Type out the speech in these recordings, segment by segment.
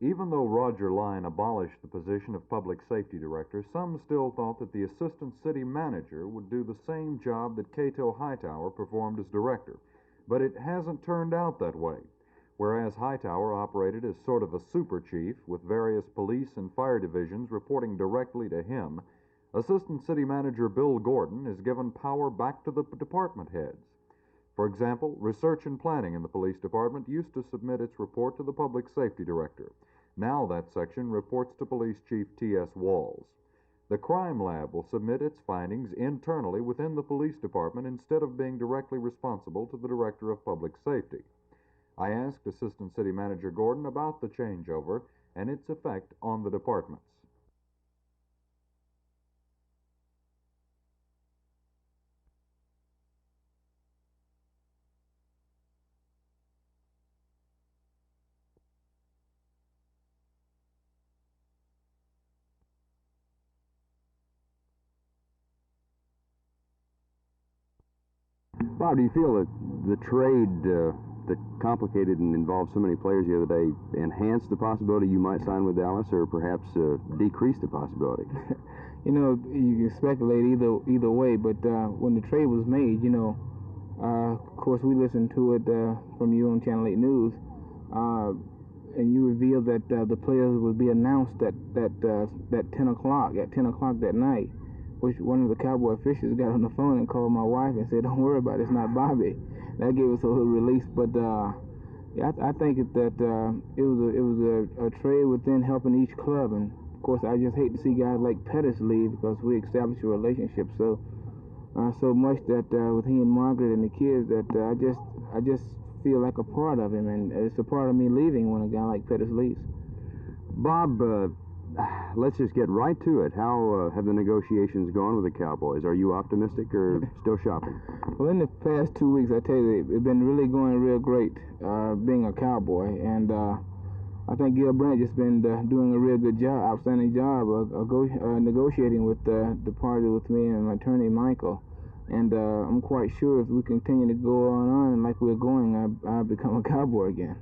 Even though Rodger abolished the position of public safety director, some still thought that the assistant city manager would do the same job that Cato Hightower performed as director. But it hasn't turned out that way. Whereas Hightower operated as sort of a super chief with various police and fire divisions reporting directly to him, Assistant City Manager Bill Gordon is given power back to the department heads. For example, research and planning in the police department used to submit its report to the public safety director. Now that section reports to Police Chief T.S. Walls. The crime lab will submit its findings internally within the police department instead of being directly responsible to the director of public safety. I asked Assistant City Manager Gordon about the changeover and its effect on the departments. Bob, do you feel that the trade that complicated and involved so many players the other day enhanced the possibility you might sign with Dallas, or perhaps decreased the possibility? You know, you can speculate either way, but when the trade was made, of course we listened to it from you on Channel 8 News, and you revealed that the players would be announced at 10 o'clock that night, which one of the Cowboy officials got on the phone and called my wife and said, "Don't worry about it, it's not Bobby." That gave us a little relief, but yeah, I think that it was a trade within helping each club, and of course I just hate to see guys like Pettis leave because we established a relationship so much that with he and Margaret and the kids that I just feel like a part of him, and it's a part of me leaving when a guy like Pettis leaves. Bob, let's just get right to it. How have the negotiations gone with the Cowboys? Are you optimistic or still shopping? Well, in the past 2 weeks, I tell you, it's been really going real great being a Cowboy, and I think Gil Brandt just been doing a real good job, outstanding job of negotiating with the party with me and my attorney Michael. And I'm quite sure if we continue to go on like we're going, I'll become a Cowboy again.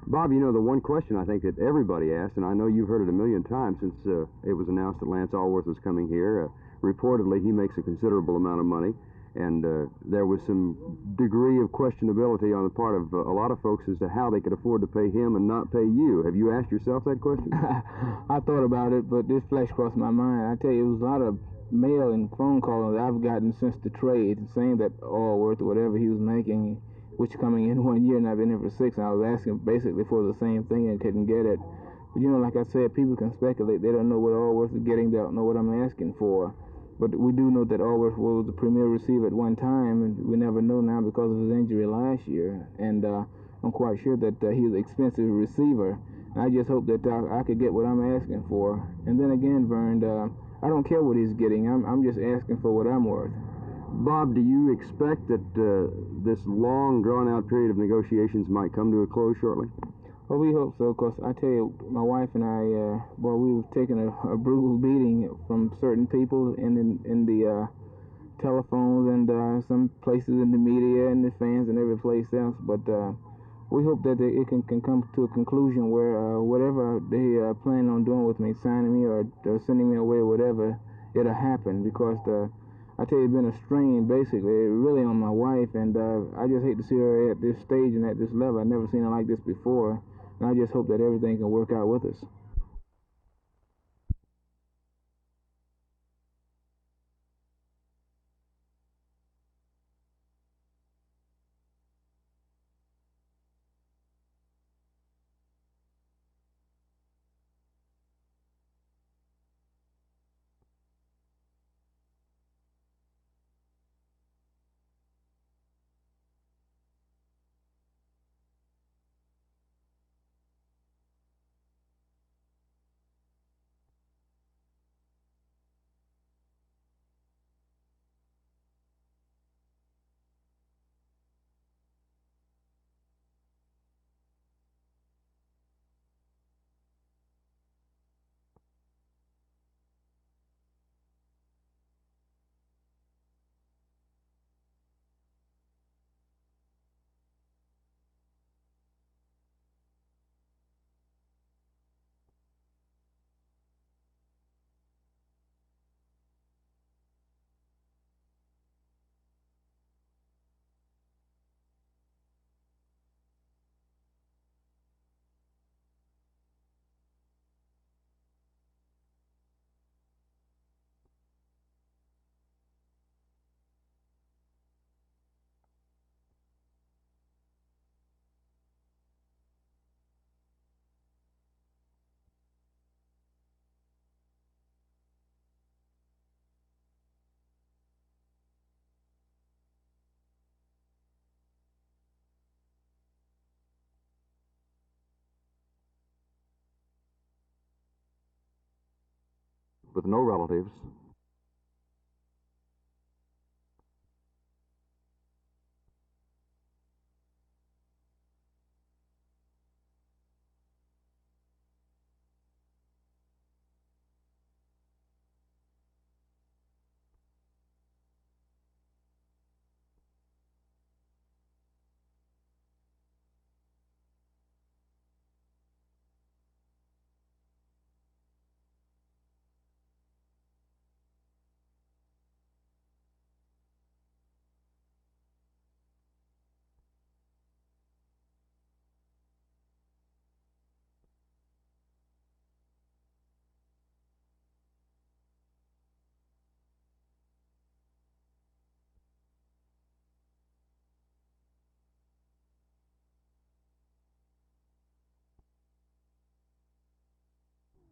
Bob, you know, the one question I think that everybody asked, and I know you've heard it a million times since it was announced that Lance Allworth was coming here, reportedly he makes a considerable amount of money, and there was some degree of questionability on the part of a lot of folks as to how they could afford to pay him and not pay you. Have you asked yourself that question? I thought about it, but this flash crossed my mind. I tell you, it was a lot of mail and phone calls that I've gotten since the trade saying that Allworth or whatever he was making, which coming in 1 year and I've been here for 6, and I was asking basically for the same thing and couldn't get it. But you know, like I said, people can speculate. They don't know what Allworth is getting. They don't know what I'm asking for. But we do know that Allworth was the premier receiver at one time, and we never know now because of his injury last year. And I'm quite sure that he's an expensive receiver. And I just hope that I could get what I'm asking for. And then again, Vern, I don't care what he's getting. I'm just asking for what I'm worth. Bob, do you expect that this long, drawn-out period of negotiations might come to a close shortly? Well, we hope so, because I tell you, my wife and I, we were taking a brutal beating from certain people in the telephones and some places in the media and the fans and every place else. But we hope that it can come to a conclusion where whatever they plan on doing with me, signing me or sending me away or whatever, it'll happen, because I tell you, it's been a strain, basically, really on my wife, and I just hate to see her at this stage and at this level. I've never seen her like this before, and I just hope that everything can work out with us. with no relatives.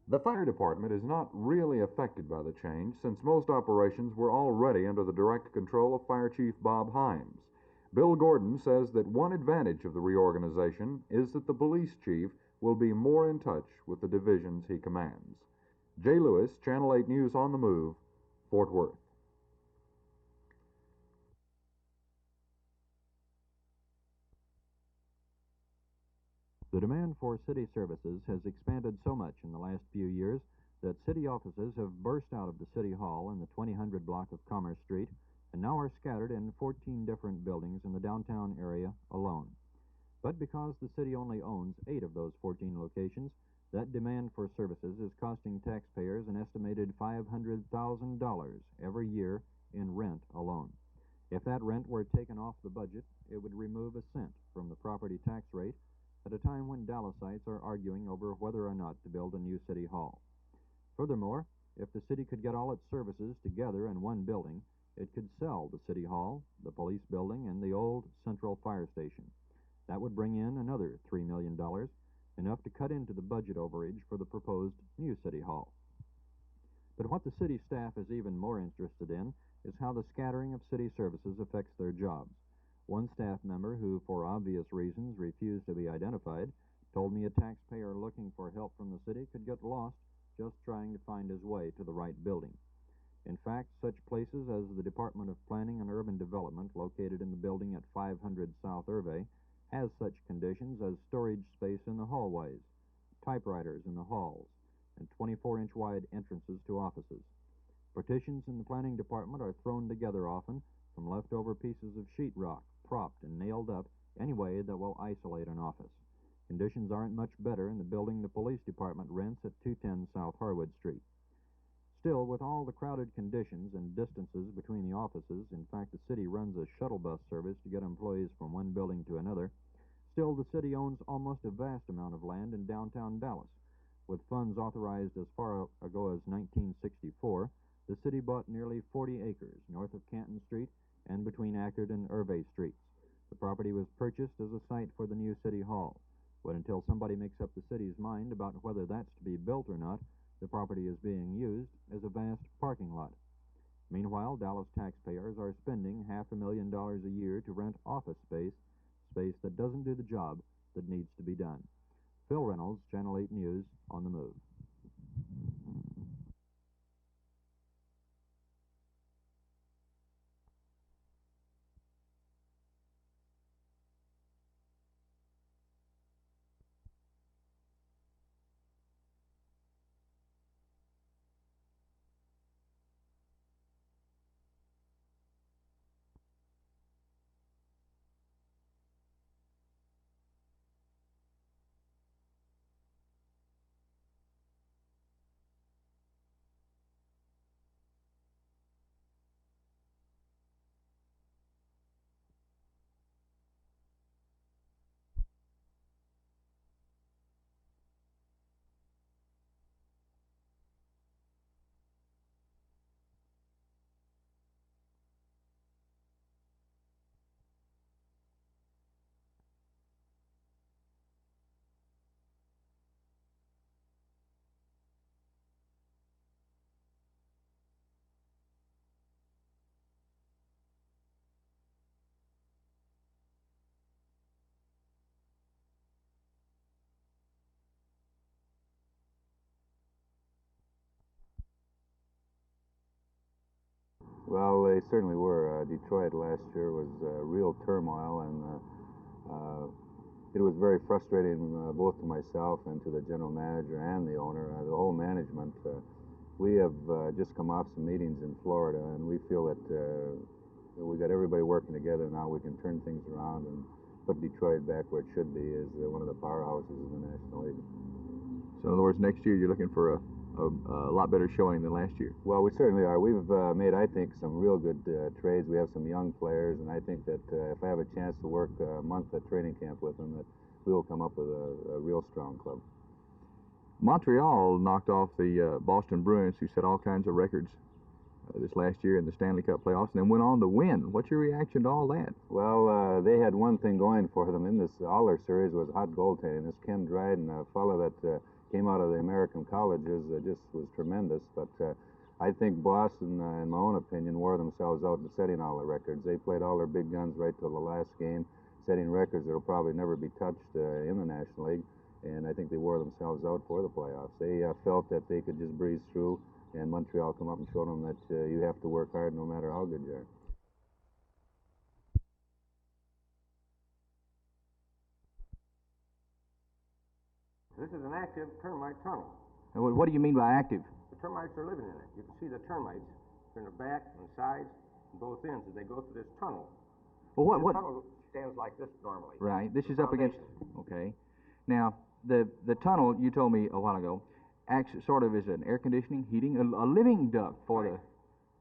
The fire department is not really affected by the change since most operations were already under the direct control of Fire Chief Bob Himes. Bill Gordon says that one advantage of the reorganization is that the police chief will be more in touch with the divisions he commands. Jay Lewis, Channel 8 News on the Move, Fort Worth. The demand for city services has expanded so much in the last few years that city offices have burst out of the City Hall in the 2000 block of Commerce Street and now are scattered in 14 different buildings in the downtown area alone. But because the city only owns 8 of those 14 locations, that demand for services is costing taxpayers an estimated $500,000 every year in rent alone. If that rent were taken off the budget, it would remove a cent from the property tax rate at a time when Dallasites are arguing over whether or not to build a new city hall. Furthermore, if the city could get all its services together in one building, it could sell the city hall, the police building, and the old central fire station. That would bring in another $3 million, enough to cut into the budget overage for the proposed new city hall. But what the city staff is even more interested in is how the scattering of city services affects their jobs. One staff member who, for obvious reasons, refused to be identified, told me a taxpayer looking for help from the city could get lost just trying to find his way to the right building. In fact, such places as the Department of Planning and Urban Development, located in the building at 500 South Irvay, has such conditions as storage space in the hallways, typewriters in the halls, and 24-inch wide entrances to offices. Partitions in the planning department are thrown together often from leftover pieces of sheetrock, propped and nailed up any way that will isolate an office. Conditions aren't much better in the building the police department rents at 210 South Harwood Street. Still, with all the crowded conditions and distances between the offices, in fact, the city runs a shuttle bus service to get employees from one building to another, still the city owns almost a vast amount of land in downtown Dallas. With funds authorized as far ago as 1964, the city bought nearly 40 acres north of Canton Street and between Ackerd and Irvay Streets. The property was purchased as a site for the new city hall. But until somebody makes up the city's mind about whether that's to be built or not, the property is being used as a vast parking lot. Meanwhile, Dallas taxpayers are spending $500,000 a year to rent office space that doesn't do the job that needs to be done. Phil Reynolds, Channel 8 News, on the Move. Well, they certainly were. Detroit last year was real turmoil, and it was very frustrating both to myself and to the general manager and the owner, the whole management. We have just come off some meetings in Florida, and we feel that we got everybody working together now. We can turn things around and put Detroit back where it should be as one of the powerhouses in the National League. So in other words, next year you're looking for a lot better showing than last year. Well, we certainly are. We've made, I think, some real good trades. We have some young players, and I think that if I have a chance to work a month at training camp with them, that we will come up with a real strong club. Montreal knocked off the Boston Bruins, who set all kinds of records this last year in the Stanley Cup playoffs, and then went on to win. What's your reaction to all that? Well, they had one thing going for them in this all-their series was hot goaltending. This Ken Dryden, a fellow that came out of the American colleges, just was tremendous. But I think Boston, in my own opinion, wore themselves out in setting all the records. They played all their big guns right till the last game, setting records that will probably never be touched in the National League. And I think they wore themselves out for the playoffs. They felt that they could just breeze through, and Montreal come up and showed them that you have to work hard no matter how good you are. This is an active termite tunnel. What do you mean by active? The termites are living in it. You can see the termites in the back and the sides and both ends as they go through this tunnel. Well, This tunnel stands like this normally. Right. This is up against. Okay. Now the tunnel you told me a while ago acts sort of as an air conditioning, heating, a living duct for the.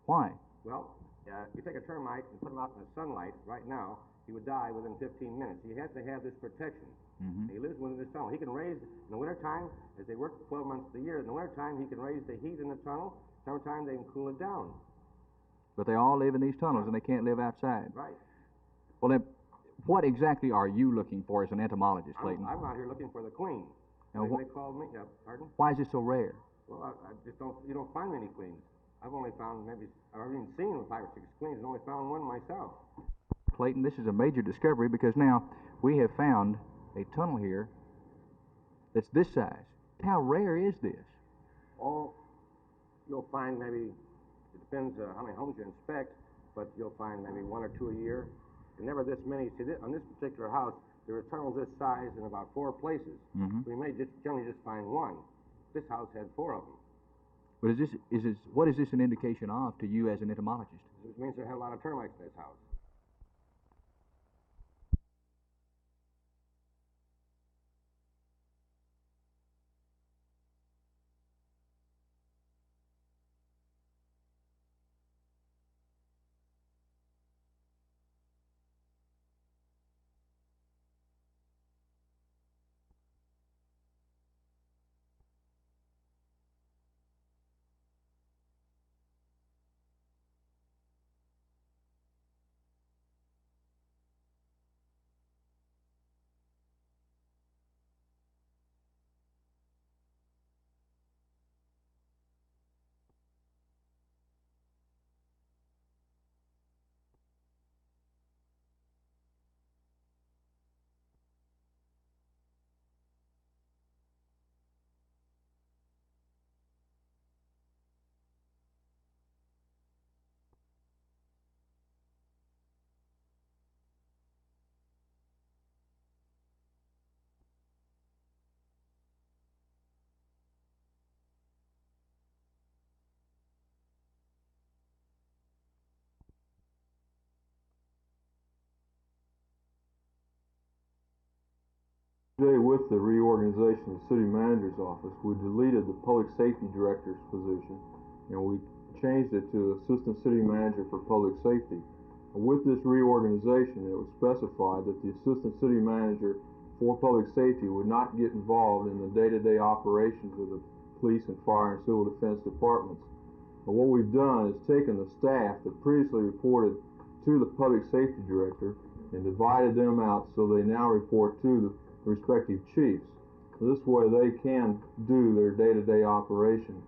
Why? Well, you take a termite and put him out in the sunlight right now, he would die within 15 minutes. He has to have this protection. Mm-hmm. He lives within this tunnel. He can raise, in the wintertime, as they work 12 months of the year, in the wintertime he can raise the heat in the tunnel. Summertime they can cool it down. But they all live in these tunnels and they can't live outside. Right. Well, then, what exactly are you looking for as an entomologist, Clayton? I'm out here looking for the queen. Now, They called me. Pardon? Why is it so rare? Well, I just don't. You don't find many queens. I've only found I've even seen 5 or 6 queens and only found one myself. Clayton, this is a major discovery because now we have found a tunnel here that's this size. How rare is this? Oh, you'll find maybe, it depends how many homes you inspect, but you'll find maybe 1 or 2 a year. And never this many. See, on this particular house, there are tunnels this size in about 4 places. Mm-hmm. We may generally just find 1. This house had 4 of them. But what is this an indication of to you as an entomologist? Which means there had a lot of termites in this house. Today, with the reorganization of the city manager's office, we deleted the public safety director's position and we changed it to assistant city manager for public safety. With this reorganization, it was specified that the assistant city manager for public safety would not get involved in the day-to-day operations of the police and fire and civil defense departments. But what we've done is taken the staff that previously reported to the public safety director and divided them out so they now report to the respective chiefs. This way they can do their day-to-day operation.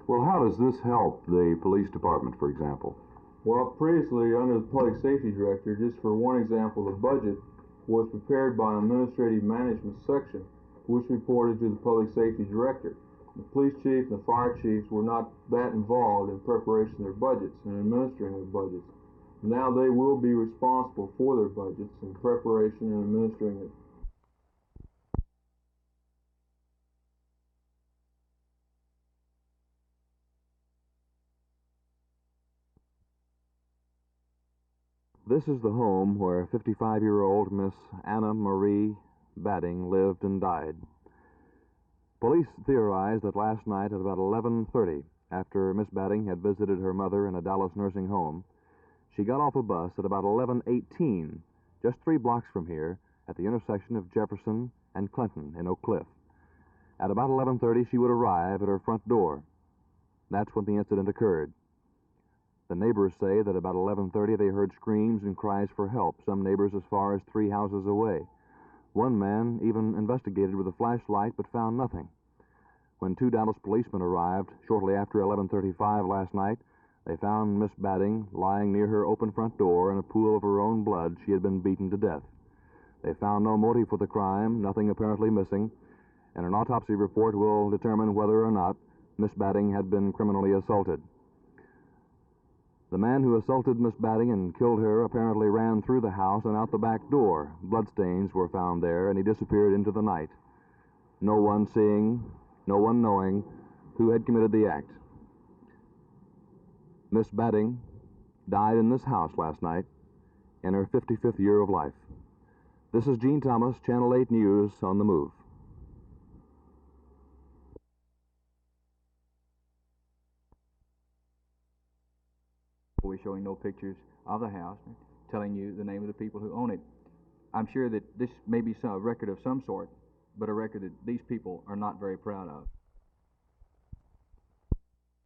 Well, how does this help the police department, for example? Well, previously under the public safety director, just for one example, the budget was prepared by an administrative management section which reported to the public safety director. the police chief and the fire chiefs were not that involved in preparation of their budgets and administering their budgets. Now they will be responsible for their budgets and preparation and administering it. This is the home where 55-year-old Miss Anna Marie Badding lived and died. Police theorize that last night at about 11:30, after Miss Badding had visited her mother in a Dallas nursing home, she got off a bus at about 11:18, just 3 blocks from here, at the intersection of Jefferson and Clinton in Oak Cliff. At about 11:30, she would arrive at her front door. That's when the incident occurred. The neighbors say that about 11:30 they heard screams and cries for help, some neighbors as far as 3 houses away. One man even investigated with a flashlight but found nothing. When 2 Dallas policemen arrived shortly after 11:35 last night, they found Miss Badding lying near her open front door in a pool of her own blood. She had been beaten to death. They found no motive for the crime, nothing apparently missing, and an autopsy report will determine whether or not Miss Badding had been criminally assaulted. The man who assaulted Miss Badding and killed her apparently ran through the house and out the back door. Bloodstains were found there, and he disappeared into the night. No one seeing, no one knowing who had committed the act. Miss Badding died in this house last night in her 55th year of life. This is Gene Thomas, Channel 8 News on the Move. We're showing no pictures of the house, telling you the name of the people who own it. I'm sure that this may be a record of some sort, but a record that these people are not very proud of.